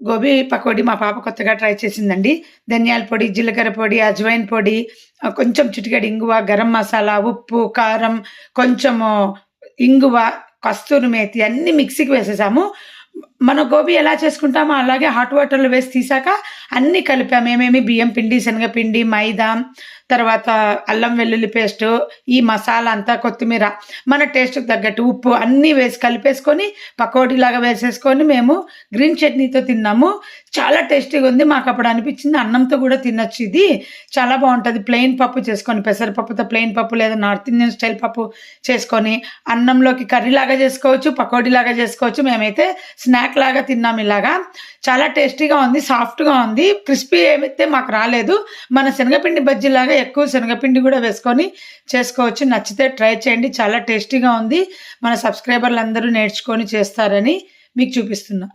గోబీ పకోడీ మా పాప కొత్తగా ట్రై చేసిందండి. ధనియాల పొడి, జీలకర్ర పొడి, అజ్వైన్ పొడి, కొంచెం చిటికెడు ఇంగువ, గరం మసాలా, ఉప్పు, కారం, కొంచెము ఇంగువ, కస్తూరి మేతి అన్నీ మిక్సీకి వేసేసాము. మన గోబీ ఎలా చేసుకుంటామో అలాగే హాట్ వాటర్‌లో వేసి తీసాక అన్నీ కలిపాము. ఏమేమి బియ్యం పిండి, శనగపిండి, మైదా, తర్వాత అల్లం వెల్లుల్లి పేస్టు, ఈ మసాలా అంతా, కొత్తిమీర, మన టేస్ట్‌కి తగ్గట్టు ఉప్పు అన్నీ వేసి కలిపేసుకొని పకోడీలాగా వేసేసుకొని మేము గ్రీన్ చట్నీతో తిన్నాము. చాలా టేస్టీగా ఉంది. మాకప్పుడు అనిపించింది అన్నంతో కూడా తినొచ్చు ఇది. చాలా బావుంటది. ప్లెయిన్ పప్పు చేసుకొని పెసరపప్పుతో ప్లెయిన్ పప్పు లేదా నార్త్ ఇండియన్ స్టైల్ పప్పు చేసుకొని అన్నంలోకి కర్రీలాగా చేసుకోవచ్చు, పకోడీలాగా చేసుకోవచ్చు. మేమైతే స్నాక్ లాగా తిన్నాం ఇలాగా. చాలా టేస్టీగా ఉంది. సాఫ్ట్‌గా ఉంది. క్రిస్పీ అయితే మాకు రాలేదు. మన శనగపిండి బజ్జీలాగా ఎక్కువ శనగపిండి కూడా వేసుకొని చేసుకోవచ్చు. నచ్చితే ట్రై చేయండి. చాలా టేస్టీగా ఉంది. మన సబ్స్క్రైబర్లందరూ నేర్చుకొని చేస్తారని మీకు చూపిస్తున్నా.